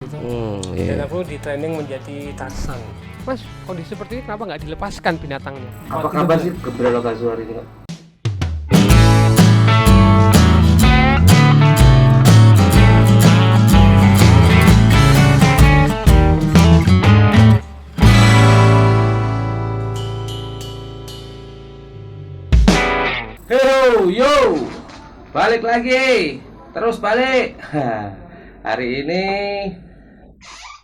itu. Iya. Dan aku di training menjadi Tarzan. Mas, kondisi seperti ini kenapa nggak dilepaskan binatangnya? Apa kabar sih Gebra Lokasuar ini kok? Hello, yo, balik lagi, terus balik. Hari ini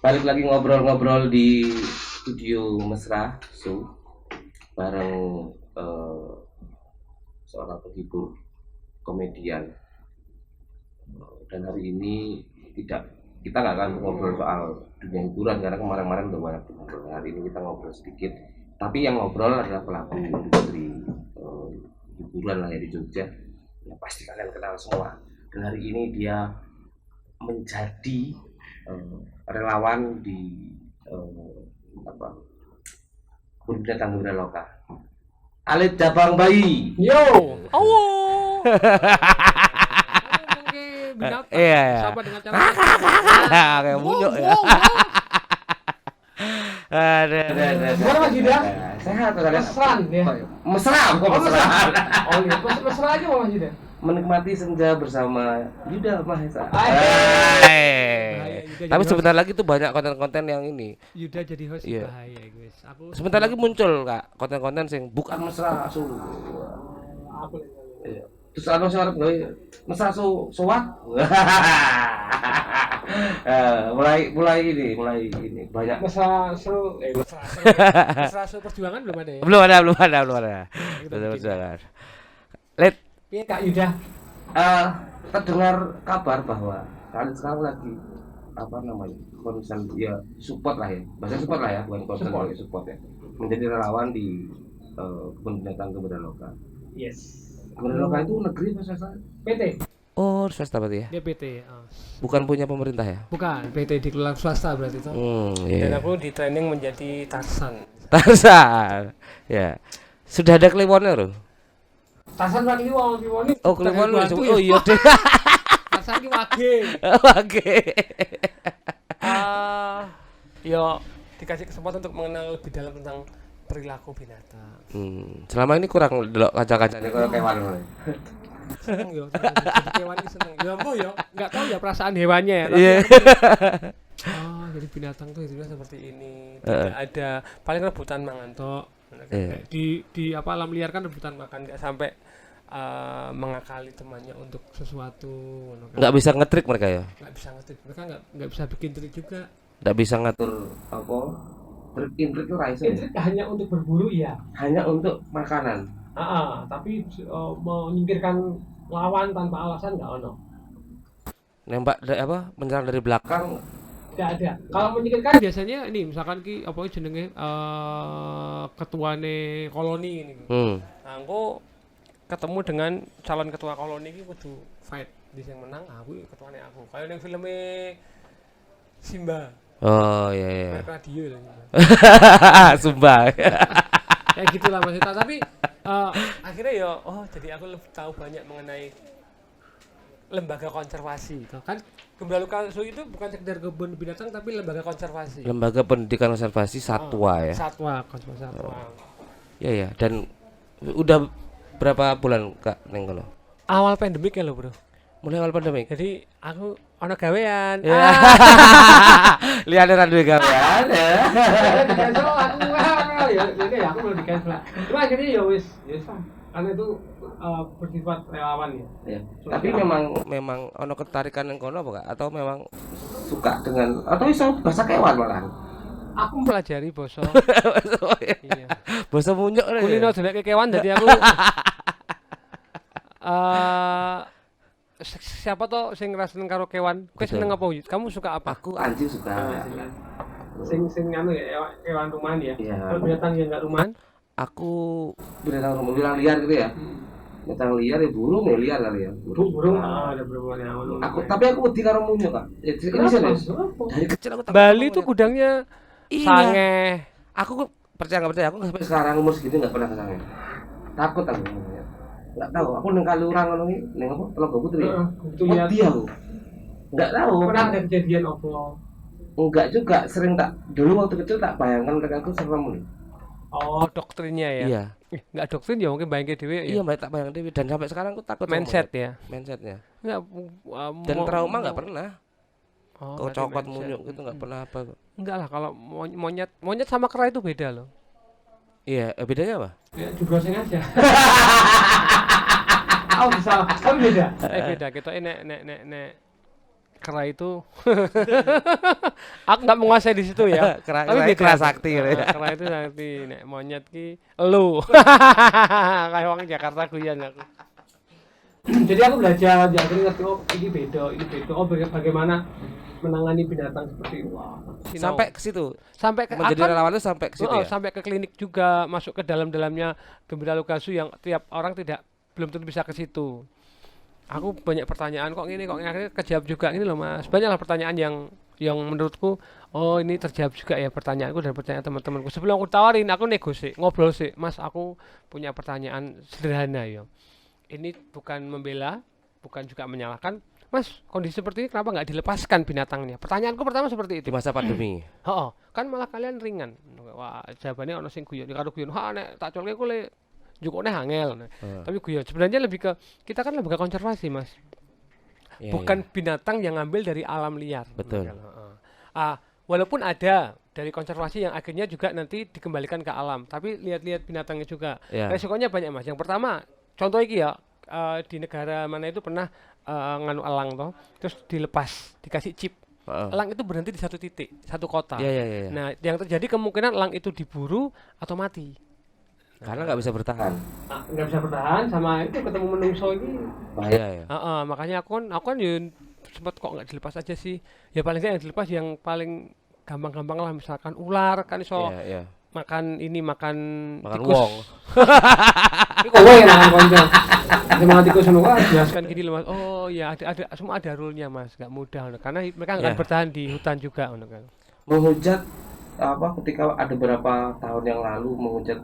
balik lagi ngobrol-ngobrol di studio Mesra Show bareng seorang penghibur komedian. Dan hari ini kita nggak akan ngobrol soal dunia hiburan karena kemarin-kemarin udah banyak ngobrol. Hari ini kita ngobrol sedikit, tapi yang ngobrol adalah pelaku industri hiburan lah ya di Jogja. Ya pasti kalian kenal semua. Dan hari ini dia menjadi relawan di kebun binatang Loka. Alit Jabang Bayi. Yo, awo. Binatang. Iya. Sama dengan cara Kayak muncul ya. Ada. Gimana Mas Yuda? Sehat kalian? Mesran ya. Mesra, kok mesra? Oh iya, mesra aja Mas Yuda. Menikmati senja bersama Yuda Mahesa. Tapi sebentar lagi tuh banyak konten-konten yang ini. Yuda jadi host Iya. bahaya guys. Aku Sebentar lagi muncul Kak, konten-konten sing bukan Mesra Su. aku Iya. Terus anu sing arep gawe Mesra Su Suwat. mulai ini banyak mesra seru perjuangan belum ada ya. belum ada. Kita Betul bikin. betul. Let Piye Kak Yuda? terdengar kabar bahwa kalian sekarang lagi apa namanya konsen ya support lah ya, bahasa support lah ya, bukan konsen support ya, menjadi relawan di kebun binatang Gebra Loka. Yes. Gebra Loka itu negeri apa swasta? PT. oh swasta berarti ya? Dia PT. Bukan punya pemerintah ya? Bukan, PT dikelola swasta berarti itu. Iya. Dan aku di training menjadi Tarzan. Tarzan. Ya. Sudah ada kliwonnya loh. Tarzan ra kliwon ini. Oh, kliwon lu. Oh iya deh. Tarzan ki wage. Oke. Yo dikasih kesempatan untuk mengenal lebih dalam tentang perilaku binatang. Selama ini kurang delok kaca-kacanya Kalau kewan loh. Seneng yo, jadi hewan ini seneng. Ya apa yo, enggak tahu ya perasaan hewannya ya. Iya. Oh, jadi binatang tuh hidupnya seperti ini. Tidak ada paling rebutan mangan tok. Di apa alam liar kan rebutan makan enggak sampai mengakali temannya untuk sesuatu. Nggak bisa ngetrik mereka ya? Enggak bisa ngetrik. Mereka enggak bisa bikin trik juga. Nggak bisa ngatur. Apa? Intrik itu raisa ya? Intrik hanya untuk berburu ya. Hanya untuk makanan. Tapi menyingkirkan lawan tanpa alasan enggak ono. Nembak menyerang dari belakang. Enggak ada. Kalau menyingkirkan biasanya ini misalkan ki apa jenenge ketuane koloni ini. Nah, engko ketemu dengan calon ketua koloni iki kudu fight. Di sing menang aku ketuane aku. Kayak ning filme Simba. Oh iya. Radio lah. Sumba. Kayak gitulah maksudnya. Tapi akhirnya ya jadi aku lebih tahu banyak mengenai lembaga konservasi itu kan. Gebra Lokasuar itu bukan sekedar kebun binatang tapi lembaga konservasi. Lembaga Pendidikan Konservasi Satwa ya. Satwa, konservasi satwa. Iya. Dan udah berapa bulan Kak neng kono? Awal pandemik ya lo bro. Mulai awal pandemi. Jadi aku ono gawean. Lihat ada duwe gawean. Ya aku belum di-cancel. Cuma akhirnya ya wis karena itu bersifat relawan ya. Ya. Tapi Memang ono ketarikan yang kono apa Kak? Atau memang suka dengan atau bisa bahasa kewan malah. Aku mempelajari basa. Iya. Basa munyuk ya. Kulino delek kewan jadi aku siapa tuh sing ngerasain karo kewan? Kowe seneng apa? Kamu suka apa? Aku anjing suka. Sing anu ya kewan rumahan ya. Iya. Kalau binatang yang enggak rumahan, aku Binatang rumah liar gitu ya. Binatang liar ya burung ya liar kali ya. burung ada burung yang Tapi aku wedi karo munyuk Kak. Ini serius. Dari kecil aku takut. Bali tuh gudangnya sange. Aku percaya nggak percaya aku nggak sampai Sekarang umur segini nggak pernah kesana. Takut aku. Nggak tahu. Aku neng kali orang ngono iki, neng apa? Telaga Putri. Itu lihat. Wedi aku. Nggak tahu. Pernah ada kejadian apa? Enggak juga, sering tak dulu waktu kecil tak bayangkan mereka itu serem. Oh, doktrinnya ya. Iya. Enggak doktrin ya mungkin bayangke dhewe ya. Iya, Mbak, tak bayang dewe dan sampai sekarang aku takut sama Mindset monyet. ya. Mindsetnya. Enggak Dan trauma nggak pernah. Oh, Kau berarti cokot mindset. munyuk gitu nggak pernah apa kok. Enggak lah kalau monyet sama kera itu beda loh. Iya, bedanya apa? Ya dibrowsing aja. Oh bisa, kan beda. Beda gitu. Nek kera itu aku nggak menguasai di situ ya. Tapi beda. Kera sakti gitu ya. Kera itu sakti, nek monyet ki elu. Kayak orang Jakarta guyon aku. Jadi aku belajar, jadi ngerti oh ini beda. Oh bagaimana menangani binatang seperti itu. Wah, Sampai ke situ. sampai ke Menjadi relawan itu sampai ke situ ya. sampai ke klinik juga, masuk ke dalamnya Gembira Lukasu yang tiap orang belum tentu bisa ke situ. Aku banyak pertanyaan kok ini akhirnya kejawab juga ini loh Mas. Banyaklah pertanyaan yang menurutku oh ini terjawab juga ya pertanyaanku dan pertanyaan teman-temanku. Sebelum aku tawarin aku negosi, ngobrol sih. Mas, aku punya pertanyaan sederhana ya. Ini bukan membela, bukan juga menyalahkan. Mas, kondisi seperti ini kenapa nggak dilepaskan binatangnya? Pertanyaanku pertama seperti itu. Di masa pandemi. Oh, kan malah kalian ringan. Wah, jawabannya ono sing guyon, karo guyon. Ha nek tak colke ku le njukukne angel. Tapi guyon. Sebenarnya lebih ke kita kan lembaga konservasi, Mas. Iya, Bukan iya. binatang yang ngambil dari alam liar. Betul. Walaupun ada dari konservasi yang akhirnya juga nanti dikembalikan ke alam, tapi lihat-lihat binatangnya juga. Iya. Resikonya banyak, Mas. Yang pertama, contoh iki ya, di negara mana itu pernah nganu elang toh, terus dilepas, dikasih chip. Heeh. Elang itu berhenti di satu titik, satu kota. Iya, iya, iya. Nah, yang terjadi kemungkinan elang itu diburu atau mati. Karena nggak bisa bertahan. Nggak bisa bertahan sama itu ketemu menungso ini. Iya, iya. Makanya aku kan ya sempat kok nggak dilepas aja sih. Ya paling nggak yang dilepas yang paling gampang-gampang lah, misalkan ular kan iso Iya, iya. makan Makan tikus. wong. Ini kok wae makan konco. Semangat tikus ngono kan jelaskan gini loh Mas. Oh ya ada semua ada rule-nya Mas, nggak mudah karena mereka nggak Iya. bertahan di hutan juga ngono kan. Menghujat ketika ada beberapa tahun yang lalu menghujat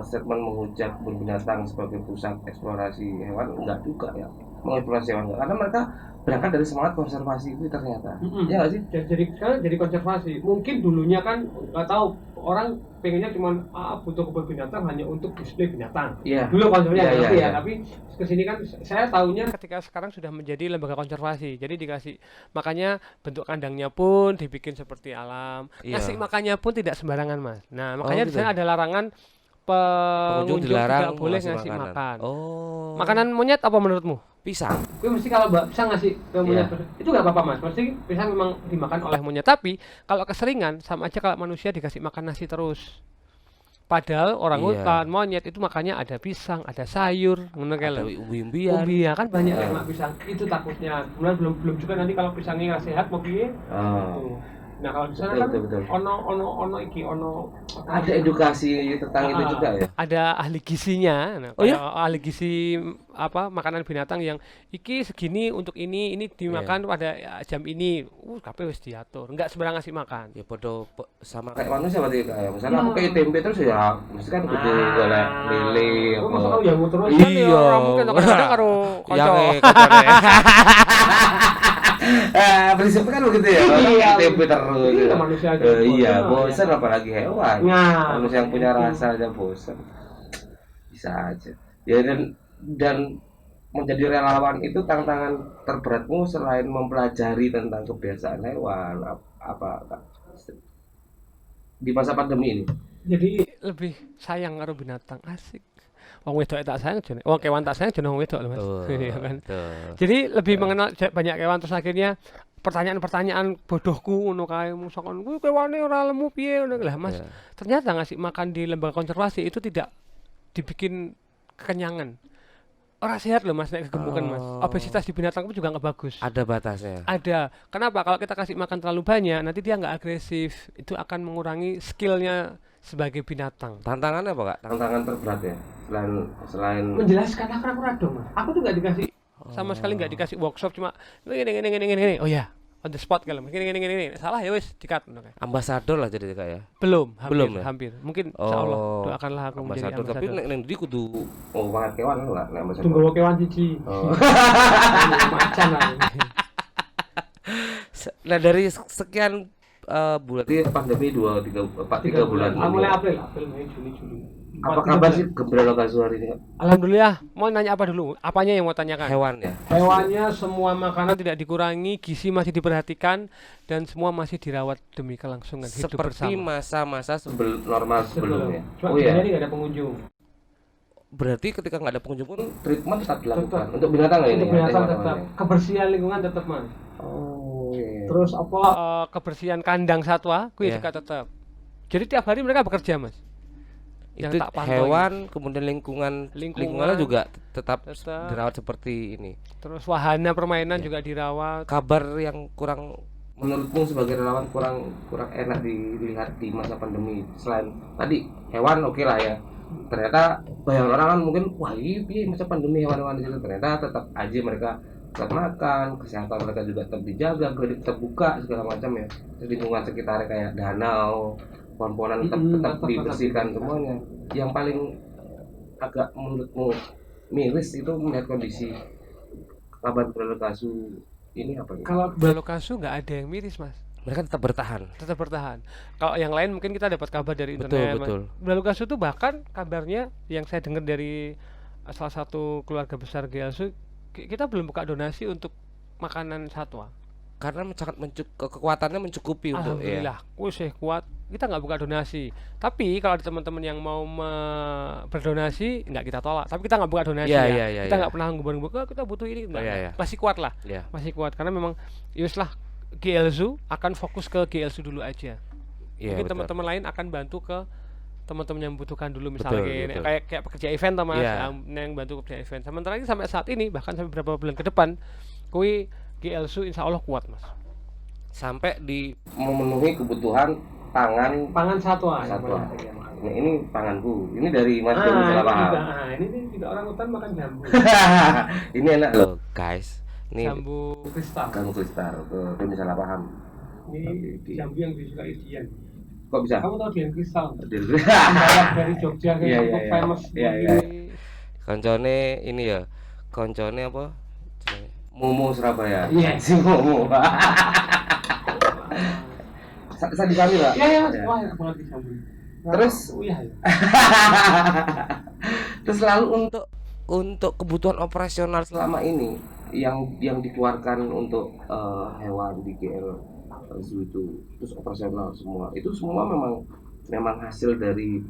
statement menghujat kebun binatang sebagai pusat eksplorasi hewan enggak juga ya, mengeksplorasi hewan enggak. Karena mereka berangkat dari semangat konservasi itu ternyata. Ya nggak sih? Jadi sekarang jadi konservasi. Mungkin dulunya kan nggak tahu orang pengennya cuma butuh kebun binatang hanya untuk display binatang. Iya. Dulu konsepnya Iya, ngerti iya, ya, iya. tapi kesini kan saya tahunya ketika sekarang sudah menjadi lembaga konservasi. Jadi dikasih makanya bentuk kandangnya pun dibikin seperti alam. Iya. Ngasih makannya pun tidak sembarangan Mas. Nah makanya di gitu. sana ada larangan Pengunjung pengunjung dilarang tidak boleh ngasih ngasih makanan. makan. Oh. Makanan monyet apa menurutmu? Pisang. Gue mesti kalau bisa ngasih ke monyet itu nggak apa-apa Mas. Mesti bisa memang dimakan oleh monyet. Tapi kalau keseringan sama aja kalau manusia dikasih makan nasi terus. Padahal orang hutan monyet itu makannya ada pisang, ada sayur, ngono Ada kae. umbi-umbian. Umbi ya kan banyak yang mak pisang. Itu takutnya. Kemudian belum juga nanti kalau pisangnya nggak sehat mau piye? Oh. Nah kalau di sana kan Betul. ono Ada edukasi tentang itu juga ya. ada ahli gizinya. Nah, Oh ya? ahli gizi makanan binatang yang iki segini untuk ini dimakan pada jam ini. Kabeh wis diatur. Enggak sembarang ngasih makan. Ya podo sama Kayak manusia berarti kayak misalnya aku kayak tempe terus ya mesti kan kudu golek lele Aku apa. masa tahu ya terus kan ya Iya. ora mungkin kadang-kadang karo kanca. Prinsipnya kan begitu ya. Iya. Tempe terus. Iya, manusia aja Iya, bosan. bosan apalagi hewan. Nah, Manusia yang punya rasa aja bosan. Bisa aja. Ya dan menjadi relawan itu tantangan terberatmu selain mempelajari tentang kebiasaan hewan apa di masa pandemi ini. jadi lebih sayang karo binatang asik. Wong wedok tak sayang jane. Wong kewan tak sayang jane wong wedok lho Mas. Iya kan. Jadi lebih mengenal banyak kewan terus akhirnya pertanyaan-pertanyaan bodohku ngono kae misalkan kuwi kewane ora lemu piye ngono lah Mas. Iya. Ternyata ngasih makan di lembaga konservasi itu tidak dibikin kekenyangan. Ora sehat loh Mas nek kegemukan Mas. Obesitas di binatang pun juga nggak bagus. Ada batasnya. Ada. Kenapa? Kalau kita kasih makan terlalu banyak, nanti dia nggak agresif. Itu akan mengurangi skillnya sebagai binatang. Tantangannya apa, Kak? Tantangan terberat ya selain Menjelaskan aku dong Mas. Aku tuh nggak dikasih sama sekali nggak dikasih workshop cuma gini. Oh ya, on the spot kalau gini. Salah ya wes dikat. Ambasador lah jadi Kak ya. Belum ya? hampir. Mungkin insyaallah doakanlah aku menjadi Ambasador tapi ambasador. nek ndi kudu banget kewan enggak maksudnya. Tunggu kewan siji. Oh. Macan lah. Nah dari sekian bulan Berarti pandemi 3 bulan Mulai ini. April, Mei, Juni, Juli. Apa kabar sih Gembira Lokasu hari ini, Kak? Alhamdulillah. Mau nanya apa dulu? Apanya yang mau tanyakan? hewan ya? Hewannya semua makanan tidak dikurangi, gizi masih diperhatikan, dan semua masih dirawat demi kelangsungan hidup Seperti bersama. masa-masa Normal sebelumnya. Cuma Oh iya. ini nggak ada pengunjung. berarti ketika nggak ada pengunjung pun Treatment tetap dilakukan Tetap. untuk binatang ya ini. Untuk ya, binatang hewan-hewan tetap, ya? kebersihan lingkungan tetap mas. Oh iya. Terus apa kebersihan kandang satwa, kuwi Iya. juga tetap. Jadi tiap hari mereka bekerja mas. Yang itu tak pantau hewan kemudian lingkungannya Lingkungan juga tetap tetap. dirawat seperti ini. Terus wahana permainan Iya. juga dirawat. Kabar yang kurang Menurutmu sebagai relawan kurang enak dilihat di masa pandemi, selain tadi hewan oke lah ya, ternyata banyak orang kan mungkin wah iya masa pandemi hewan-hewan di situ, ternyata tetap aja mereka tetap makan, kesehatan mereka juga tetap dijaga, klinik tetap buka segala macam ya. Terus lingkungan sekitarnya kayak danau, pohon-pohonan tetap dibersihkan semuanya. Yang paling agak menurutmu miris itu melihat kondisi kabar Lokasu ini apa ya? Kalau Balokasu nggak ada yang miris mas, mereka tetap bertahan. tetap bertahan. Kalau yang lain mungkin kita dapat kabar dari internet. Betul. Balokasu itu bahkan kabarnya yang saya dengar dari salah satu keluarga besar GLSU, kita belum buka donasi untuk makanan satwa. Karena sangat kekuatannya mencukupi untuk ya. Alhamdulillah, sih kuat. Kita nggak buka donasi. Tapi kalau ada teman-teman yang mau berdonasi, nggak kita tolak. Tapi kita nggak buka donasi Iya, ya. iya, Kita iya. nggak pernah ngubur-ngubur, kita butuh ini. Nggak, iya, iya. masih kuat lah. Ya. Masih kuat karena memang yus lah GLSU akan fokus ke GLSU dulu aja. Iya, Mungkin betul. teman-teman lain akan bantu ke teman-teman yang membutuhkan dulu, misalnya Betul, betul. kayak pekerja event Mas, Iya. yang bantu pekerja event. Sementara ini sampai saat ini bahkan sampai beberapa bulan ke depan, kui GLSU insya Allah kuat Mas. Sampai di Memenuhi kebutuhan pangan Satwa. satwa. Nah, ini panganku. Ini dari Mas Doni salah paham. Ini juga orang hutan makan jambu. Ini enak loh. loh guys. Nih Jambu kristal. Kamu kristal, Doni salah paham. Ini jambu yang disukai Dian. Kok bisa? Kamu tahu Dian kristal? Dari Dari Jogja Iya, yang cukup iya. famous. Iya, iya. koncone ini ya. Koncone apa? Momo Surabaya. Iya. Si Momo. Sadi kami lah. Iya, iya. Wah, enak banget di jambu. Terus? Oh, iya. Terus lalu Untuk kebutuhan operasional selama ini yang dikeluarkan untuk hewan di GL Zoo itu terus operasional semua itu semua memang hasil dari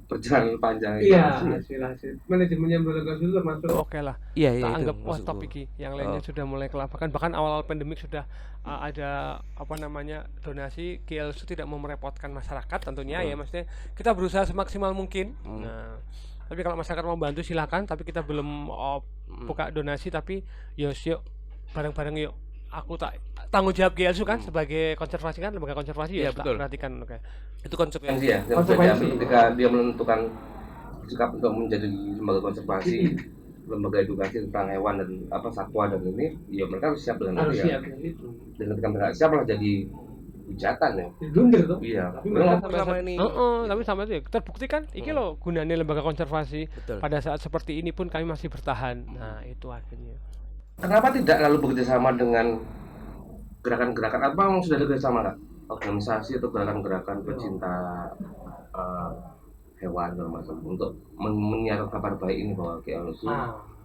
perjalanan panjang Iya, itu ya? hasil manajemennya Balokasu itu termasuk oke lah. iya Kita itu anggap maksud gua. topik yang lainnya sudah mulai kelabakan, bahkan awal pandemik sudah ada apa namanya donasi. GLSU tidak mau merepotkan masyarakat tentunya ya, maksudnya kita berusaha semaksimal mungkin. Nah, tapi kalau masyarakat mau bantu silakan, tapi kita belum buka donasi, tapi yuk bareng-bareng yuk. Aku tak tanggung jawab GLSU kan sebagai konservasi, kan lembaga konservasi Iya, ya, tak betul. perhatikan. Oke. Itu konsekuensi. Konsekuensi ya yang Konsekuensi. diambil ketika dia menentukan sikap untuk menjadi lembaga konservasi, lembaga edukasi tentang hewan dan satwa dan ini, ya mereka harus siap dengan Harus itu ya. siap dengan itu. Dan ketika mereka siap malah jadi hujatan ya. Blunder tuh. Iya. Tapi Memang mereka selama ini. tapi sama itu ya terbukti kan iki loh gunanya lembaga konservasi. Betul. Pada saat seperti ini pun kami masih bertahan. Nah, itu akhirnya. Kenapa tidak lalu bekerja sama dengan gerakan-gerakan apa yang sudah ada kerjasama Kak? Organisasi atau gerakan-gerakan pecinta hewan dan macam untuk menyiarkan kabar baik ini bahwa GLSU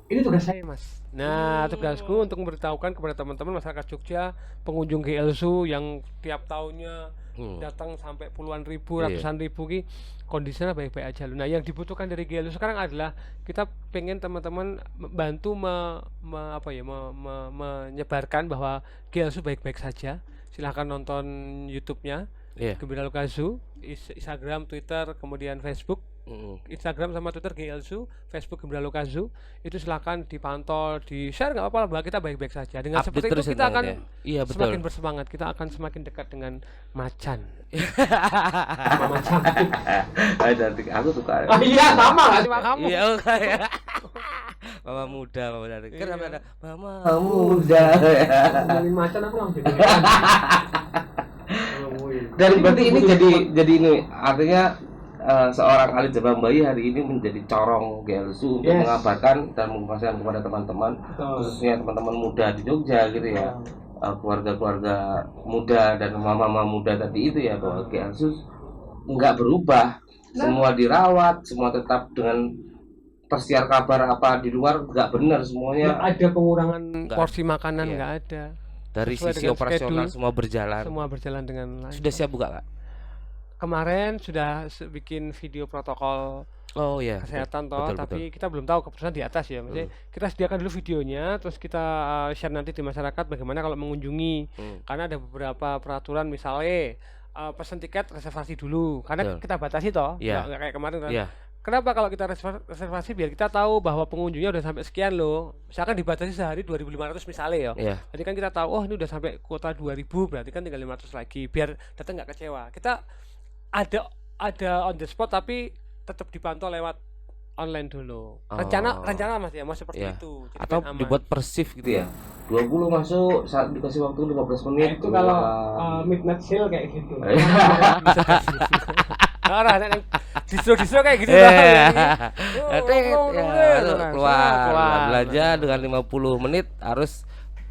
Ini tugas saya, Mas. Nah, tugasku untuk memberitahukan kepada teman-teman masyarakat Jogja, pengunjung GLSU yang tiap tahunnya datang sampai puluhan ribu, Iya. ratusan ribu ki, kondisinya baik-baik aja loh. Nah, yang dibutuhkan dari GLSU sekarang adalah kita pengen teman-teman bantu menyebarkan bahwa GLSU baik-baik saja. Silahkan nonton YouTube-nya Iya. Gembira Lokasu, Instagram, Twitter, kemudian Facebook. Instagram sama Twitter GLSU, Facebook Gembira Lokasu, itu silakan dipantau, di share, nggak apa-apa lah, bahwa kita baik-baik saja. Dengan Update seperti terus itu kita internet akan ya. Iya, betul. semakin bersemangat, kita akan semakin dekat dengan macan. Sama macan. Aku suka. Iya, sama lah cuma kamu. Iya, oke ya. Mama muda. Kan Iya. ada Mama. Kamu udah ya. Ngomongin macan aku langsung jadi. Dan berarti ini jadi ini artinya seorang Ali Jabang Bayi hari ini menjadi corong GLSU untuk Yes. mengabarkan dan menginformasikan kepada teman-teman, Betul. khususnya teman-teman muda di Jogja gitu ya, keluarga-keluarga muda dan mama-mama muda tadi itu ya, bahwa Ki Asus nggak berubah, semua dirawat, semua tetap dengan tersiar kabar apa di luar nggak benar semuanya. Nggak ada pengurangan Nggak porsi makanan, iya. nggak ada. Dari Sesuai sisi dengan operasional schedule, semua berjalan. semua berjalan dengan lancar. Sudah siap buka, Kak? Kemarin sudah bikin video protokol Oh iya. kesehatan toh, betul, tapi betul. kita belum tahu keputusan di atas ya. Maksudnya kita sediakan dulu videonya, terus kita share nanti di masyarakat bagaimana kalau mengunjungi. Karena ada beberapa peraturan, misalnya pesan tiket reservasi dulu, karena Betul. kita batasi toh, Iya. nggak kayak kemarin kan. Iya. Kenapa kalau kita reservasi biar kita tahu bahwa pengunjungnya udah sampai sekian loh. Misalkan dibatasi sehari 2.500 misalnya ya. Iya. Jadi kan kita tahu, oh ini udah sampai kuota 2.000, berarti kan tinggal 500 lagi biar datang nggak kecewa. Kita ada on the spot tapi tetap dipantau lewat online dulu. Rencana Mas ya mau seperti Iya. itu. Jadi Atau kan aman. dibuat per shift gitu ya. 20 masuk saat dikasih waktu 15 Nah, menit. itu kalau keluar. midnight sale kayak gitu. Iya. Orang distro kayak gitu Iya. lah. Keluar belanja dengan 50 menit harus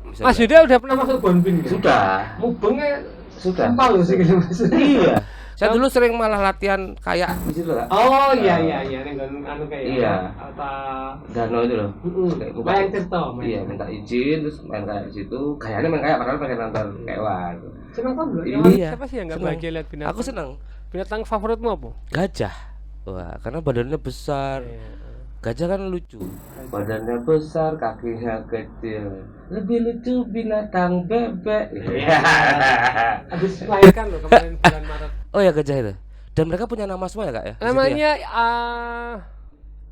bisa Mas Yuda udah pernah masuk Bonbin ya? Sudah. Mubengnya Sudah. empal loh sih gitu Mas. Iya. Saya dulu sering malah latihan kayak Di situ lah. Oh iya ning anu kayak Iya. Atau Danau itu loh. Kayak buka- Mayang Tirto. Iya, minta izin terus main kayak di situ. Kayaknya main kayak padahal pengen nonton kewan. Seneng kan bro? Iya, Siapa sih yang nggak seneng. bahagia lihat binatang? aku senang Binatang favoritmu apa? gajah. Wah, karena badannya besar. Gajah kan lucu. Badannya besar, kakinya kecil. Lebih lucu binatang bebek. Habis melahirkan loh kemarin bulan Maret. Oh ya, gajah itu. Dan mereka punya nama semua ya, Kak ya? Di situ ya? Namanya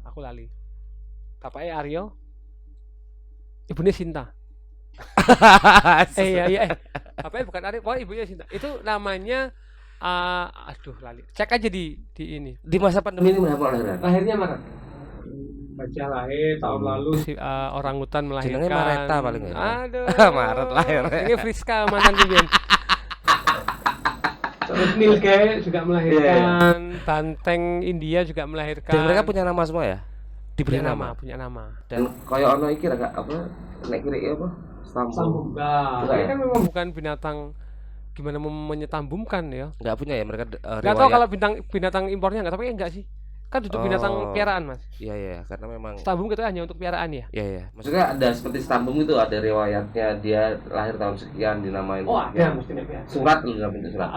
aku lali. Bapaknya Aryo. Ibunya Sinta. Iya. Bapaknya bukan Aryo, pokoknya ibunya Sinta. Itu namanya aduh lali. Cek aja di ini. Di masa pandemi Ini berapa lahiran? Lahirnya Maret. Baca lahir tahun lalu si orangutan melahirkan. Jenengnya Mareta paling ya. Aduh. Maret lahir. Ini Friska mantan Vivian. Terus Milke juga melahirkan, Banteng India juga melahirkan. Dan mereka punya nama semua ya? Diberi punya nama. punya nama. Dan koyo ono iki agak apa? Nek kiri apa? Sambung. Enggak. Enggak Ini ya? kan memang bukan binatang gimana menyetambumkan ya. Nggak punya ya mereka Enggak tahu kalau binatang impornya enggak, tapi enggak sih. Kan duduk binatang Oh. piaraan, Mas. Iya, karena memang Stambum kita hanya untuk piaraan ya. iya. Maksudnya ada seperti stambung itu, ada riwayatnya dia lahir tahun sekian dinamain. sekian. mestinya ya. Surat lu nggak bentuk surat.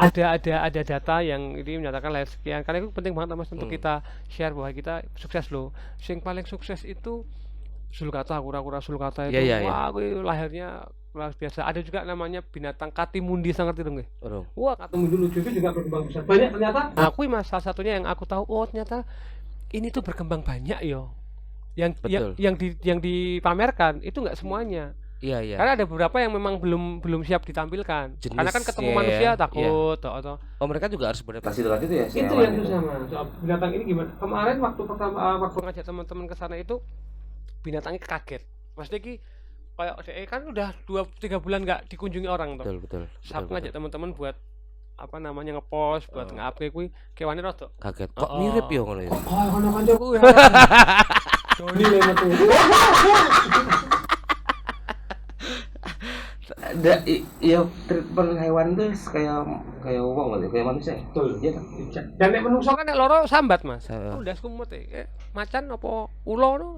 Ada ya? Ada data yang ini menyatakan lahir sekian. Karena itu penting banget Mas untuk kita share bahwa kita sukses loh. Yang paling sukses itu sulcata, kura-kura sulcata itu. Iya. Wah, kuwi lahirnya luar biasa. Ada juga namanya binatang katimundi, sangat ngerti dong nggih. Aduh. Wah, katimundi lucu itu juga berkembang besar. Banyak ternyata. Aku Mas salah satunya yang aku tahu, oh ternyata ini tuh berkembang banyak yo. Betul. Yang dipamerkan itu enggak semuanya. Iya. Karena ada beberapa yang memang belum siap ditampilkan. Jenisnya Karena kan ketemu ya, manusia iya. takut atau Oh, mereka juga harus beradaptasi. Kasih dengan itu ya. si itu hewan yang susah Mas. Soal binatang ini gimana? Kemarin waktu pertama waktu ngajak teman-teman ke sana itu binatangnya kaget. Maksudnya ki kayak kan udah 2-3 bulan nggak dikunjungi orang tuh. Betul. Aku ngajak teman-teman buat apa namanya ngepost buat nge-upload kuwi kewane rodok. Kaget. Kok mirip ya ngono ya? Oh, ngono kancaku ya. Doni le metu. Ada iya treatment hewan tuh kayak wong gitu, kayak manusia. Betul. Iya kan? Dan nek menungso kan nek loro sambat Mas. Saya- Udah kumut macan apa ulo no.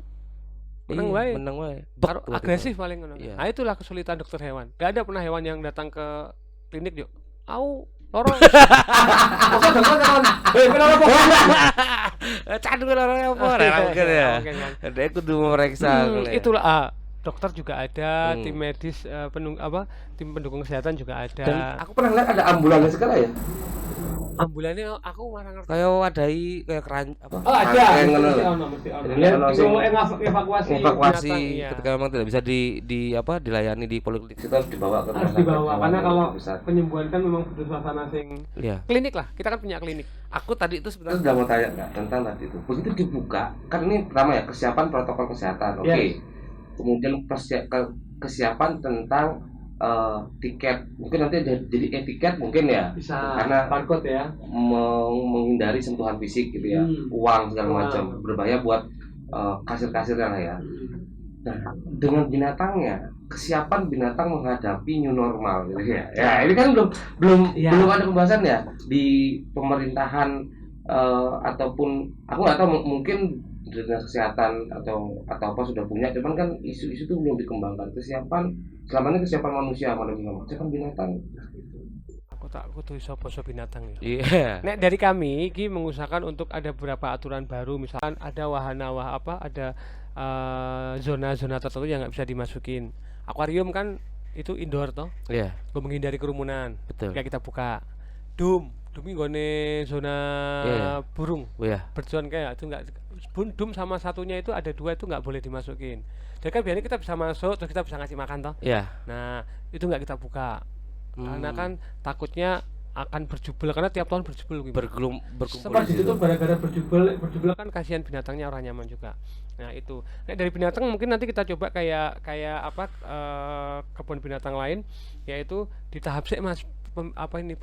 Meneng wae. Menang wae. Karo agresif paling ngono. Iya. Nah, itulah kesulitan dokter hewan. Gak ada pernah hewan yang datang ke klinik yuk. Au, loro. Masa dokter kan. Kenapa kok? Candu orang apa? Nah, mungkin ya. Mungkin kan. Dia kudu memeriksa. Itulah dokter juga ada, tim medis tim pendukung kesehatan juga ada. Dan aku pernah lihat ada ambulans segala ya. Ambulannya aku malah ngerti. Kayak wadai kayak keran apa? Oh, ada. Yang ngono. Mesti ono. Jadi ono sing Evakuasi Evakuasi binatang, iya. ketika memang tidak bisa dilayani di poliklinik. Kita harus dibawa ke rumah Harus sakit dibawa hewan karena kalau besar. penyembuhan kan memang butuh suasana sing Iya. klinik lah. Kita kan punya klinik. Aku tadi itu Kita sebenarnya sudah mau tanya nggak tentang tadi itu. Begitu dibuka, kan ini pertama ya kesiapan protokol kesehatan. Oke. Yes. Kemudian kesiapan tentang tiket. Mungkin nanti jadi tiket mungkin ya. Bisa Karena barcode ya. menghindari sentuhan fisik gitu ya, uang segala macam, berbahaya buat kasir-kasirnya lah ya. Nah, dengan binatangnya kesiapan binatang menghadapi new normal gitu ya. Ya ini kan belum ada pembahasan ya di pemerintahan ataupun aku nggak tahu mungkin dinas kesehatan atau apa sudah punya, cuman kan isu-isu itu belum dikembangkan. Kesiapan selama ini kesiapan manusia kesiapan binatang. Aku tuh iso binatang ya. Iya. Nek dari kami iki mengusahakan untuk ada beberapa aturan baru, misalkan ada ada zona-zona tertentu yang nggak bisa dimasukin. Akuarium kan itu indoor toh, Iya, gue menghindari kerumunan. betul. Kayak kita buka dum nggone zona Iya. burung Iya. berjuan kayak itu nggak, dum sama satunya itu ada dua itu nggak boleh dimasukin. Jadi kan biasanya kita bisa masuk terus kita bisa ngasih makan toh. Iya. Nah itu nggak kita buka karena kan takutnya akan berjubel, karena tiap tahun berjubel gitu. Berkumpul Sempat di situ. ditutup gara-gara berjubel kan kasihan binatangnya, orang nyaman juga. Nah itu, nah, dari binatang mungkin nanti kita coba kayak apa kebun binatang lain, yaitu di tahap sih mas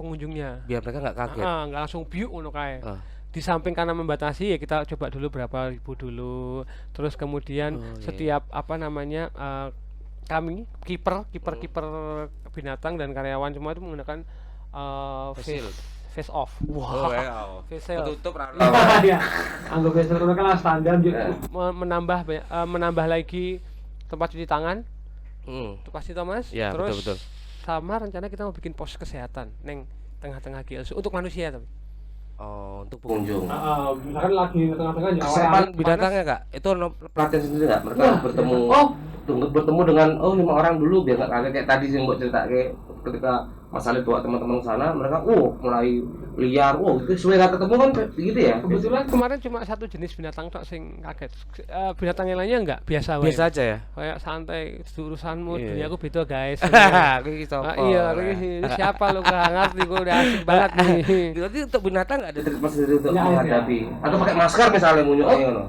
pengunjungnya. Biar mereka nggak kaget. Nggak langsung biuk ngono kae. Ah. Di samping karena membatasi ya kita coba dulu berapa ribu dulu, terus kemudian setiap kami kiper binatang dan karyawan semua itu menggunakan face off. Wow. Face off. Tutup Ya, anggap face off kan standar juga. Menambah lagi tempat cuci tangan. Itu pasti Thomas. Ya, Terus betul. sama rencana kita mau bikin pos kesehatan neng tengah-tengah GLSU untuk manusia tapi. Untuk Pengunjung. Misalkan lagi tengah-tengah Kesiapan binatangnya kak, itu pelatihan sendiri nggak? Mereka bertemu dengan 5 orang dulu biar nggak kaget kayak tadi yang buat cerita kayak ketika Mas Ali bawa teman-teman ke sana, mereka mulai liar, itu selera ketemu kan gitu ya. Kebetulan kemarin cuma satu jenis binatang tok sing kaget. Binatang yang lainnya enggak, biasa wae. biasa aja ya. Kayak santai, urusanmu, Iya. dunia aku beda guys. Aku iki sapa? Iya, ini siapa lu gak ngerti, gue udah asik banget nih. Berarti untuk binatang nggak ada Treatment sendiri untuk Ya, menghadapi atau pakai masker misalnya munyuk ngono.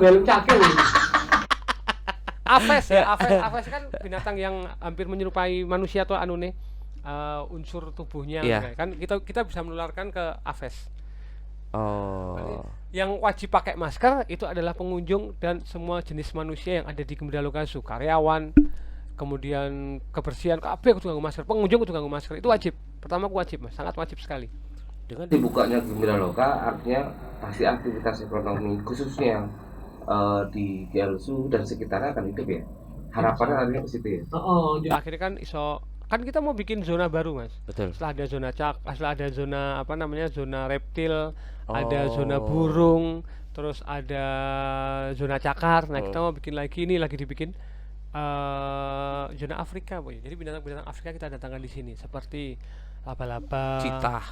Belum cakil. Aves kan binatang yang hampir menyerupai manusia tuh unsur tubuhnya. Iya. Kan kita bisa menularkan ke Aves. Oh. Yang wajib pakai masker itu adalah pengunjung dan semua jenis manusia yang ada di Gembira Lokasu, karyawan, kemudian kebersihan, kabeh kudu nganggo masker, pengunjung kudu nganggo masker, itu wajib. Pertama wajib Mas, sangat wajib sekali. Dengan dibukanya Gembira Loka artinya pasti aktivitas ekonomi khususnya di GLSU dan sekitarnya akan hidup ya. Harapannya artinya ke situ ya. Akhirnya kan kan kita mau bikin zona baru Mas. Betul. Setelah ada zona zona reptil, ada zona burung, terus ada zona cakar. Nah, kita mau bikin lagi dibikin zona Afrika, Boy. Jadi binatang-binatang Afrika kita datangkan di sini seperti laba-laba, Citah.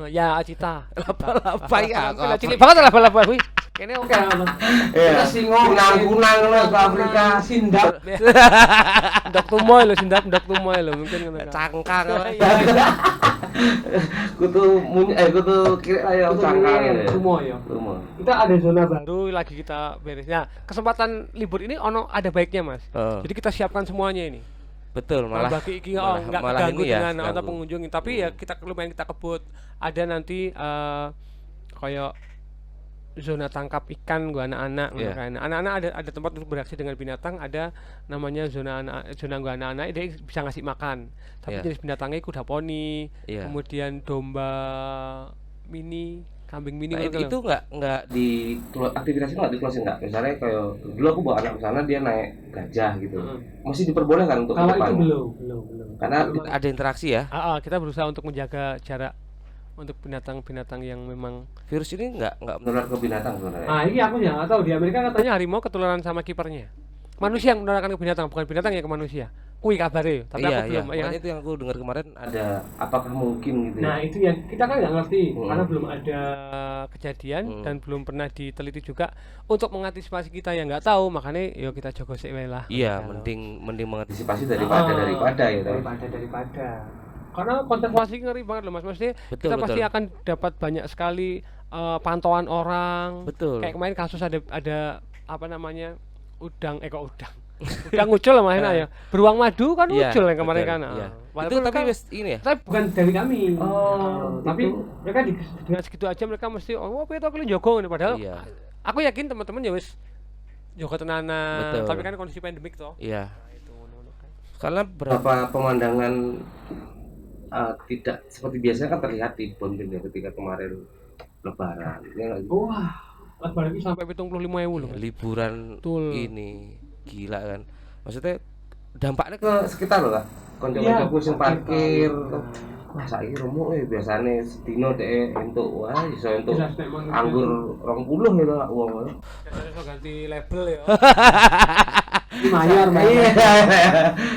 Ya, citah. Laba-laba ya. Cilik banget laba-laba kuwi. Kene oke. Iya. Kunang-kunang ke Afrika. Sindap. Ndok tumoy lho mungkin ngono. Cangkang. Kutu kira ayo cangkang ya. Tumoy ya. Tumoy. Kita ada zona baru lagi kita beres. Nah, kesempatan libur ini ada baiknya Mas. Jadi kita siapkan semuanya ini. Betul, malah bagi iki enggak keganggu ini ya, dengan atau pengunjung, tapi ya kita lumayan kita kebut. Ada nanti kayak zona tangkap ikan gua anak-anak. Anak-anak ada tempat untuk beraksi dengan binatang, ada namanya zona gua anak-anak, dia bisa ngasih makan. Tapi jenis binatangnya kuda poni, kemudian domba mini, kambing mini. Nah, itu nggak di aktivitasnya nggak di closing nggak? Misalnya kayak dulu aku bawa anak ke sana dia naik gajah gitu, masih diperbolehkan untuk kalau depan. itu belum. Karena ada interaksi ya. Kita berusaha untuk menjaga jarak untuk binatang-binatang yang memang Virus ini nggak menular ke binatang sebenarnya. Ini aku yang nggak tahu. Di Amerika katanya harimau ketularan sama kipernya. Manusia yang menularkan ke binatang, bukan binatang yang ke manusia. Kui kabare, tapi aku belum. Iya. Itu yang aku dengar kemarin Ada apakah mungkin gitu? Nah, itu yang kita kan nggak ngerti karena belum ada kejadian dan belum pernah diteliti juga untuk mengantisipasi. Kita yang nggak tahu, makanya yuk kita jago sik wae lah. Iya, mending mengantisipasi daripada ya. Daripada. Karena konservasi ngeri banget loh Mas. Maksudnya kita pasti akan dapat banyak sekali pantauan orang. Betul. Kayak kemarin kasus ada udang ngucul lah main ya. Beruang madu kan ngucul yang kemarin kan. Itu tapi ini ya. Tapi bukan dari kami. Tapi mereka dengan segitu aja mereka mesti apa itu aku njogo padahal aku yakin teman-teman ya wis Joko tenanan. Betul. Tapi kan kondisi pandemik toh. Iya. Nah, itu ngono kan. Karena Beberapa pemandangan tidak seperti biasanya kan terlihat di Bonbin ya ketika kemarin Lebaran. Ya, nggak sih? Wah, lebaran iki sampai 75.000 lho. Mas. liburan Betul. ini gila kan. Maksudnya dampaknya Ke sekitar loh kak, konco-koncoku sing parkir. Wah saiki romo biasane sedina dhek entuk wah iso entuk Jelas nek mang anggur 20 gitu kak wong. biasanya iso ganti label ya. Mayar, Iya.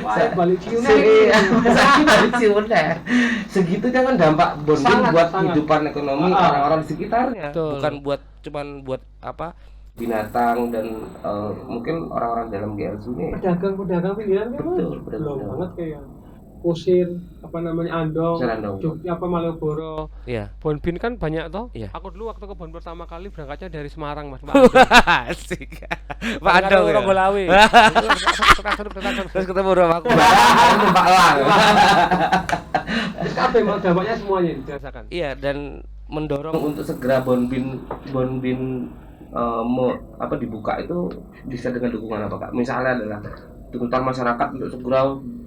Wah, balik cium Balik cium deh. Segitunya kan dampak Bonbin Sangat, buat sangat. kehidupan ekonomi orang-orang di sekitarnya. Betul. bukan cuman buat apa? Binatang dan mungkin orang-orang dalam GLSU ini. pedagang pilihan kan Betul, Mas? pedagang. Belum banget kayak Kusir, apa namanya Andong, Kusir Andong. Jogja apa Malioboro. Iya. Bonbin kan banyak toh. Iya. Aku dulu waktu ke Bonbin pertama kali berangkatnya dari Semarang Mas. Pak Andong. Asik. Pak Andong ya. Ronggolawe. Terus ketemu rumah aku. Numpak lang. Terus apa emang dampaknya semuanya ini? Dirasakan. Iya, dan mendorong Untuk segera Bonbin dibuka itu bisa dengan dukungan apa kak? Misalnya adalah tuntutan masyarakat untuk segera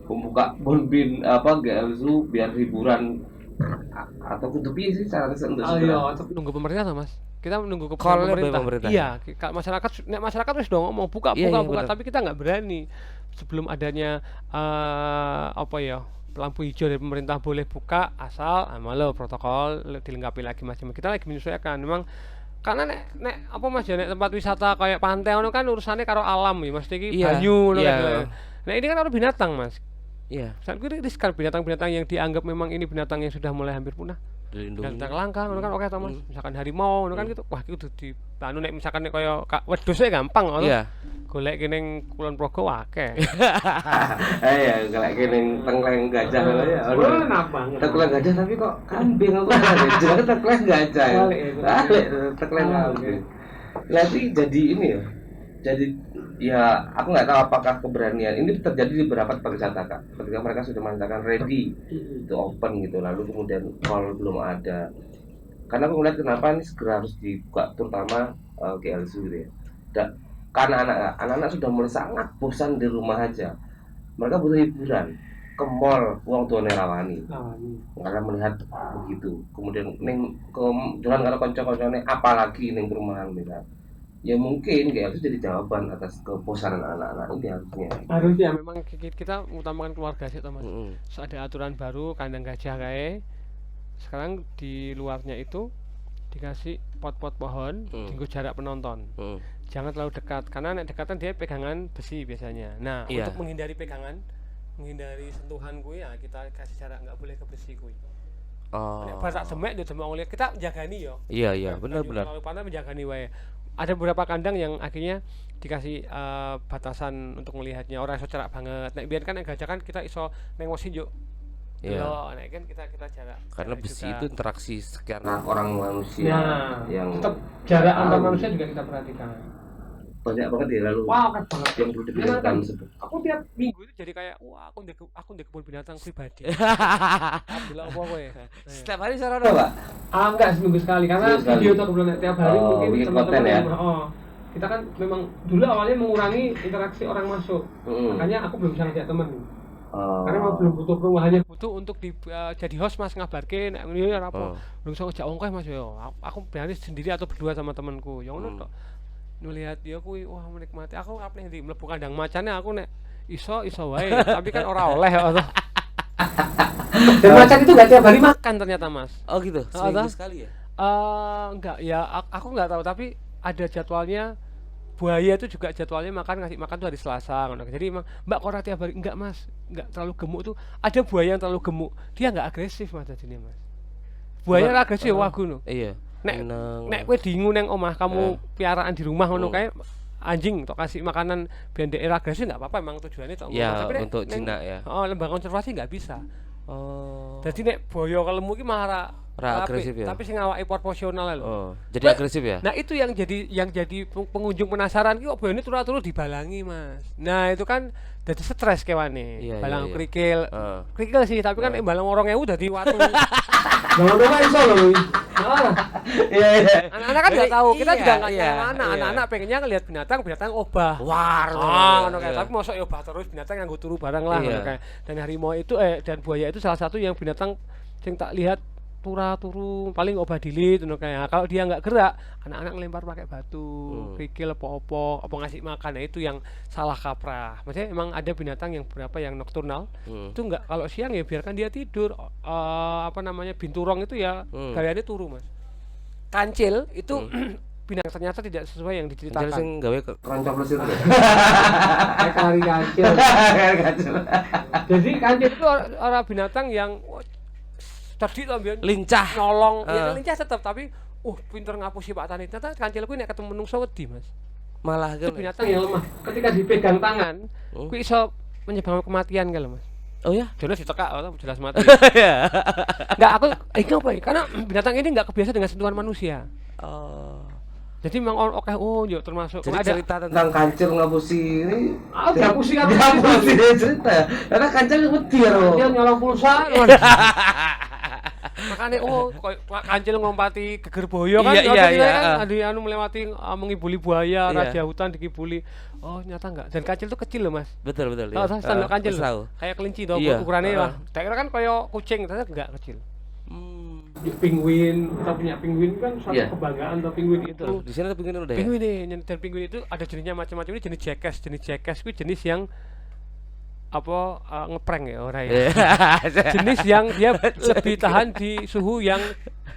membuka Bonbin GLSU biar hiburan atau kutupi sih cara untuk Oh segera. iya, Nunggu pemerintah tuh Mas. Kita menunggu Call-nya keputusan dari pemerintah. Iya, masyarakat wis dong ngomong buka, Iya, buka, bener. tapi kita nggak berani sebelum adanya lampu hijau dari pemerintah boleh buka asal lo protokol dilengkapi lagi macam kita lagi menyesuaikan memang karena nek apa Mas ya nek tempat wisata kayak pantai ono kan urusannya karo alam ya Mas iki Iya, banyu ngono iya. kan. Nah ini kan karo binatang Mas. iya, Saat itu riskan binatang-binatang yang dianggap memang ini binatang yang sudah mulai hampir punah. dilindungi. Binatang langka ngono kan oke to Mas. Misalkan harimau ngono kan gitu. Wah iki kudu di anu nek misalkan nek kaya wedhus e gampang ngono. Iya. Golek kene Kulon Progo akeh. Ya kalau kene tengkleng gajah ya. enak banget. Tengkleng gajah tapi kok kambing aku jelas tengkleng gajah. Balik ya, Balik tengkleng kambing. Nanti jadi ini ya. Jadi ya aku nggak tahu apakah keberanian ini terjadi di beberapa tempat wisata kak. Ketika mereka sudah mengatakan ready to open gitu, lalu kemudian call belum ada. Karena aku ngeliat kenapa ini segera harus dibuka terutama GLSU gitu ya. Karena anak-anak sudah mulai sangat bosan di rumah aja. Mereka butuh hiburan. Ke mall, uang tuane rawani. Karena melihat begitu. Kemudian ning ke jalan karo kanca-kancane apalagi ning perumahan mereka. Ya mungkin GLSU jadi jawaban atas kebosanan anak-anak ini harusnya. Harusnya Memang kita utamakan keluarga sih Mas. So, ada aturan baru kandang gajah kayak sekarang di luarnya itu dikasih pot-pot pohon tinggal jarak penonton. Jangan terlalu dekat karena nek dekatan dia pegangan besi biasanya. Nah, Iya. untuk menghindari menghindari sentuhan kuwi ya kita kasih jarak nggak boleh ke besi kuwi. Oh. Nek basak semek dia cuma ngeliat kita jagani yo. Iya, benar-benar. Kalau panas menjagani wae. Ada beberapa kandang yang akhirnya dikasih batasan untuk melihatnya orang iso cerak banget. Nek biyen kan nek gajah kan kita iso neng wosin yo. Iya. Nek kan kita jarak. Karena jarak besi juga. itu interaksi sekian. Nah, orang manusia Nah, yang tetap jarak antar manusia juga kita perhatikan. banyak banget ya lalu Wow, kan banget. yang perlu dipikirkan sebut. Aku tiap minggu itu jadi kayak wah aku ndek kebun binatang pribadi. Alhamdulillah apa kowe. Setiap hari saran Pak. Enggak seminggu sekali karena Seminggu sekali. video tuh kebetulan tiap hari Oh, mungkin bikin teman-teman konten ya? yang kita kan memang dulu awalnya mengurangi interaksi orang masuk. Makanya aku belum bisa ngajak teman. Karena memang belum butuh perumahannya. Butuh untuk jadi host Mas ngabarke nek ngene ora apa. Oh. Belum iso ngejak wong kowe Mas yo. Aku berani sendiri atau berdua sama temanku. Ya ngono tok. Nulihat dia kuwi wah menikmati. Aku apane ndi mlebu kandang macane aku nek iso wae. Tapi kan ora oleh kok. Dan macan itu nggak tiap hari makan. Makan ternyata Mas. Oh gitu. Oh, Seminggu toh? sekali ya? Enggak ya aku nggak tahu tapi ada jadwalnya. Buaya itu juga jadwalnya ngasih makan tuh hari Selasa ngono. Jadi emang Mbak kok ora tiap hari enggak Mas, enggak terlalu gemuk tuh. Ada buaya yang terlalu gemuk, dia enggak agresif Mas jadinya Mas. Buaya ora agresif wagu no. Iya. Nek kowe dingu nang omah kamu piaraan di rumah ngono kae anjing tok kasih makanan biar dia agresif enggak apa-apa emang tujuannya tok. Ya, Tapi nek untuk jinak ya. Oh, lembaga konservasi enggak bisa. Oh. Jadi nek buaya kelemu ki malah Ra agresif ya? Tapi sing awake proporsional lho. Oh, jadi agresif ya? Nah itu yang jadi pengunjung penasaran kok ini turu-turu dibalangi Mas. Nah itu kan jadi stres kewane. Iya, Balang iya, iya. kerikil. Kerikil sih tapi kan balang 2000 dadi watu. Bangun rumah iso loh. Iya iya. Anak-anak kan nggak tahu, kita Iya, juga nggak iya, nyangka iya. anak-anak pengennya ngelihat binatang obah. War. Ngono kayak, tapi mosok ya obah terus binatang nganggo turu barang lah Iya. ngono kayak. Dan harimau itu dan buaya itu salah satu yang binatang sing tak lihat turu paling obah dilit ngono kayak. Kalau dia nggak gerak, anak-anak ngelempar pakai batu, kerikil apa ngasih makan. Nah, itu yang salah kaprah. Maksudnya emang ada binatang yang berapa yang nokturnal. Itu nggak, kalau siang ya biarkan dia tidur. Binturong itu ya gayanya turu, Mas. Kancil itu binatang ternyata tidak sesuai yang Kancil diceritakan. sing gawe Keroncong itu. Kari kancil. Jadi kancil Itu orang binatang yang cerdik to mbiyen. lincah. Nolong, ya lincah tetap tapi pinter ngapusi Pak Tani. Ternyata kancil kuwi nek ketemu menungso wedi, Mas. Malah Itu kan. binatang yang lemah. Ketika dipegang tangan, kuwi iso menyebabkan kematian kan lho, Mas. Oh ya? Jelas ditekak jelas mati. Iya. Enggak, aku apa ya? Karena binatang ini enggak kebiasa dengan sentuhan manusia. Oh. Jadi memang oke, yo termasuk Jadi ada cerita Tentang kancil ngapusi ini dihapusi kan. dihapusi cerita. Karena kancil wedi ya. Dia nyolong pulsa. makanya kancil ngompati geger boyo kan, Iya, iya, kan ada melewati mengibuli buaya, Iya. raja hutan dikibuli. Oh nyata enggak, dan kancil itu kecil loh, Mas. Betul betul. Oh, standar kancil tahu. loh. Kayak kelinci toh, Iya. ukurannya lah. Tak kira kan kayak kucing, ternyata enggak kecil. Penguin, kita punya penguin kan suatu Iya. kebanggaan tuh penguin itu. Di sini tuh pengen udah ya. Penguin nih, dan penguin itu ada jenisnya macam-macam. Ini jenis jackass itu jenis yang ngeprank ya orang ya. Jenis yang dia lebih tahan di suhu yang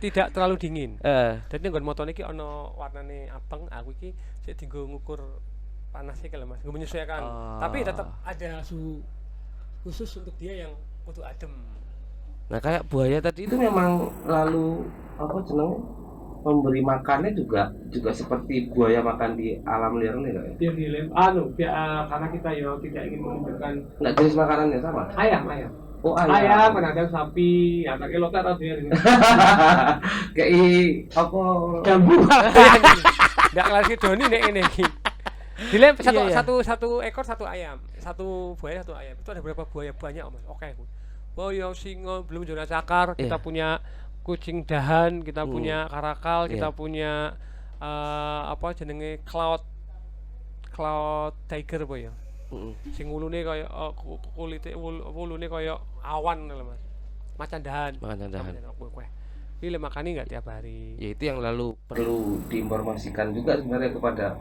tidak terlalu dingin. Jadi nggon motone iki ana warnane abang, aku iki sik dienggo ngukur panasnya kalau Mas, nggo menyesuaikan. Tapi tetap ada suhu khusus untuk dia yang kudu adem. Nah kayak buaya tadi Itu memang lalu apa jenenge memberi makannya juga seperti buaya makan di alam liar nih enggak ya? Biar karena kita tidak ingin menunjukkan Enggak jenis makanannya sama. ayam. Oh Ayam, kadang sapi, anaknya lokal atau dia ini. Kayak apa Jambu. Ndak ngerti doni nek ngene iki. Dilem Iya, iya. satu ekor satu ayam, satu buaya satu ayam. Itu ada berapa buaya? Banyak, Mas. Oke. Buaya singa belum zona cakar, kita Iya. punya kucing dahan, kita punya karakal, kita Iya. punya jenenge cloud tiger apa ya? Sing wulune kaya kulite wulune kaya awan lho, Mas. Macan dahan. Macan dahan. Kowe. Iki le makani enggak tiap hari. ya itu yang lalu perlu diinformasikan juga sebenarnya kepada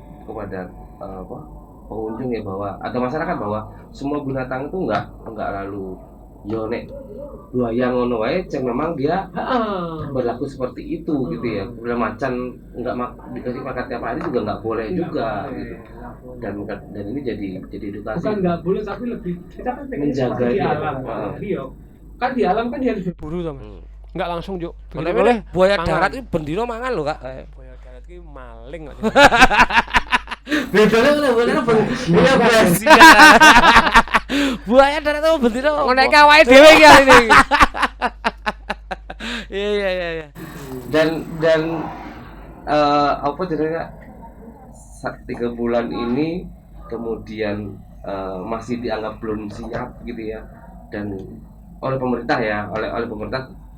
pengunjung ya, bahwa atau masyarakat bahwa semua binatang itu enggak lalu yo nek buaya ngono wae memang dia berlaku seperti itu gitu ya. Bila macan enggak dikasih makan tiap hari juga enggak boleh juga gitu. Dan ini jadi edukasi. Bukan nggak boleh, tapi lebih kita kan pengen Menjaga di dia. alam. Kan di alam kan dia harus Buru to, Mas. Enggak langsung juk. Boleh Boleh buaya mangan. darat itu bendino mangan loh kak. Buaya darat iki maling kok. Bedanya bener-bener iya berhasil. Buaya darat itu bendino. Ngonek awake dhewe iki ini. Iya. Dan apa jadinya 3 bulan ini kemudian masih dianggap belum siap gitu ya, dan oleh pemerintah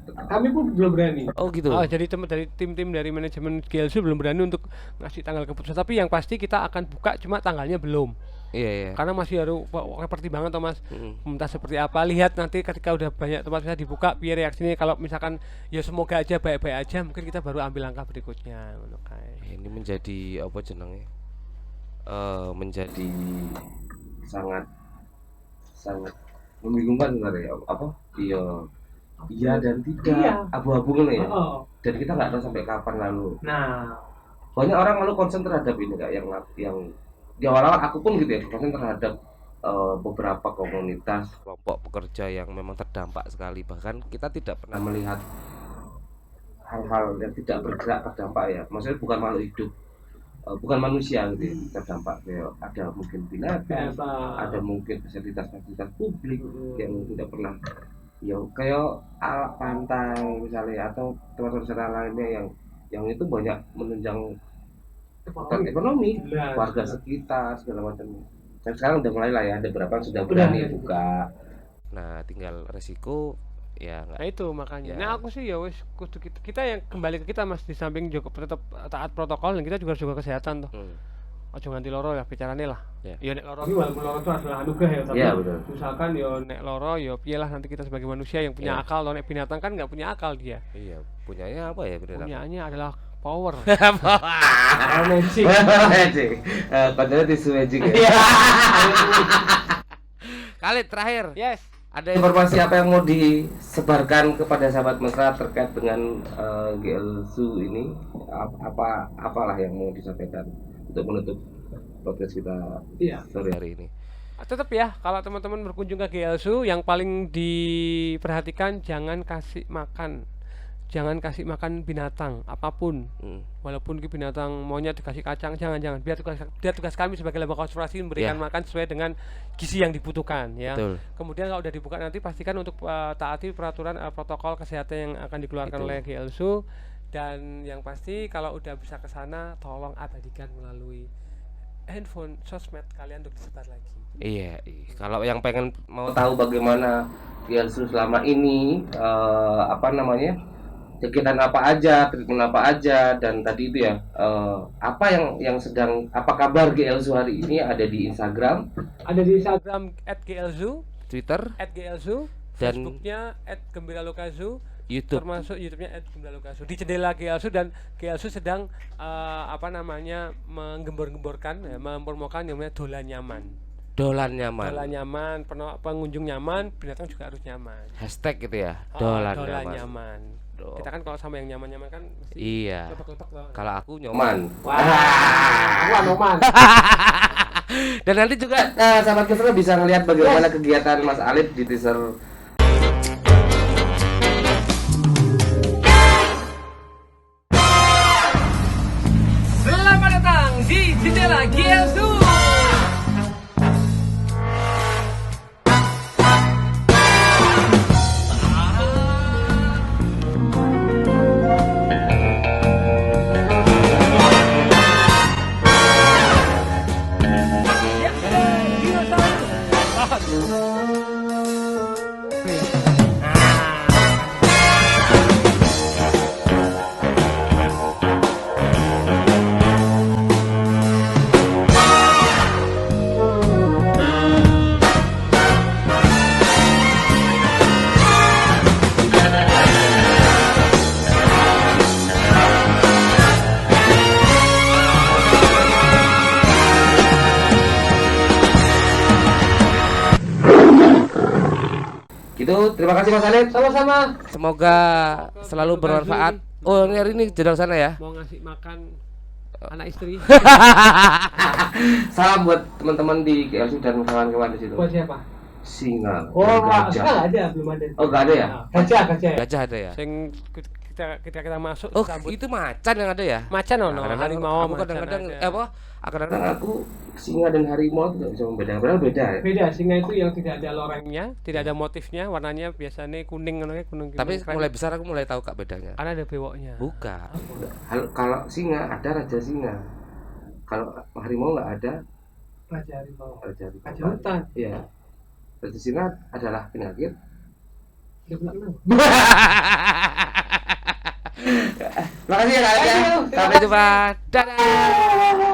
kami pun belum berani. Oh gitu. Oh, jadi tim-tim dari manajemen GLC belum berani untuk ngasih tanggal keputusan, tapi yang pasti kita akan buka, cuma tanggalnya belum. Iya. Karena masih harus pertimbangan Thomas. Entah seperti apa, lihat nanti ketika udah banyak tempat bisa dibuka biar reaksinya. Kalau misalkan ya semoga aja baik-baik aja, mungkin kita baru ambil langkah berikutnya ngono kae. Ini menjadi apa jenenge? menjadi sangat membingungkan sebenarnya iya dan tidak, Iya. abu-abu kan ya. Oh. Dan kita nggak tahu sampai kapan lalu. Nah, Banyak orang lalu konsen terhadap ini kak, yang di awal-awal aku pun gitu ya, konsen terhadap beberapa komunitas Kelompok pekerja yang memang terdampak sekali, bahkan kita tidak pernah melihat hal-hal yang tidak bergerak terdampak ya. Maksudnya bukan makhluk hidup, bukan manusia gitu ya, terdampak. Kayak ada mungkin binatang, ada mungkin fasilitas publik yang tidak pernah ya, kayak alat pantai misalnya, atau tempat wisata lainnya yang itu banyak menunjang ekonomi warga sekitar segala macam. Dan sekarang udah mulai lah ya, ada beberapa yang sudah berani buka. Nah tinggal resiko Ya Nah enggak. itu makanya. Ya. Nah aku sih ya wis kudu kita yang kembali ke kita Mas, di samping juga tetap taat protokol dan kita juga harus jaga kesehatan toh. Ojo nganti loro ya bicarane lah. Ya. Ya nek loro iki walaupun loro itu adalah anugerah ya, tapi Iya, betul. misalkan ya nek loro ya piye lah nanti kita sebagai manusia yang punya Iya. akal toh, nek binatang kan nggak punya akal dia. Iya, punyanya apa ya bener? Punyanya adalah power. Magic. Magic. Padahal tisu magic ya. Kali terakhir. Yes. Ada informasi apa yang mau disebarkan kepada sahabat mesra terkait dengan GL Zoo ini? Apalah yang mau disampaikan untuk menutup podcast kita Iya. sore Hari ini. Tetap ya, kalau teman-teman berkunjung ke GL Zoo, yang paling diperhatikan jangan kasih makan binatang apapun. Walaupun ke binatang monyet dikasih kacang, jangan. Biar tugas kami sebagai lembaga konservasi memberikan makan sesuai dengan gizi yang dibutuhkan ya. Betul. Kemudian kalau udah dibuka nanti pastikan untuk taati peraturan protokol kesehatan yang akan dikeluarkan oleh GL Zoo. Dan yang pasti kalau udah bisa ke sana tolong abadikan melalui handphone, sosmed kalian untuk disebar lagi. Iya. Kalau yang pengen mau tahu tahu bagaimana GL Zoo selama ini kegiatan apa aja, treatment apa aja, dan tadi itu ya apa yang sedang, apa kabar GL Zoo hari ini, ada di Instagram, Ada di Instagram @glzoo, Twitter @glzoo, dan Facebooknya @gembiralokazu, YouTube. termasuk YouTube-nya @gembiralokazu. Di jendela GL Zoo, dan GL Zoo sedang menggembor-gemborkan ya, mempromokan yang namanya dolan nyaman. Dolan nyaman. Dolan nyaman, pengunjung nyaman, binatang juga harus nyaman. Hashtag gitu ya. Oh, Dolan dolan nyaman. nyaman. Do- Kita kan kalau sama yang nyaman-nyaman kan mesti Iya. lepak-lepak loh. Kalau aku nyoman. Wah, Noman. Dan nanti juga sahabat mesra bisa ngelihat bagaimana kegiatan Mas Alif di teaser. Selamat datang di jendela GL Zoo. Gitu, terima kasih Mas Alif. Sama-sama. semoga selalu bermanfaat. Oh, ini hari ini jendela sana ya. Mau ngasih makan anak istri. Salam buat teman-teman di GL Zoo dan kawan-kawan di situ. Buat siapa? Singa. Oh, gajah. enggak ada, belum ada. Oh, nggak ada ya? Gajah. Gajah ada ya. Sing kita masuk Oh, disambut itu macan yang ada ya. macan ono, Kadang-kadang harimau, aku kadang-kadang kadang-kadang Aku singa dan harimau tidak bisa membedakan, padahal beda ya. Beda, singa itu yang tidak ada lorengnya. tidak ada motifnya, warnanya biasanya kuning ngono ya, kuning. tapi krem. mulai besar aku mulai tahu Kak bedanya. Karena ada bewoknya. Bukan. Kalau singa ada raja singa, kalau harimau nggak ada Raja harimau. raja harimau. Raja hutan. Iya. Raja singa adalah penyakit. Dia bilang, "Nah." Makasih ya kalian. Sampai jumpa. Dadah.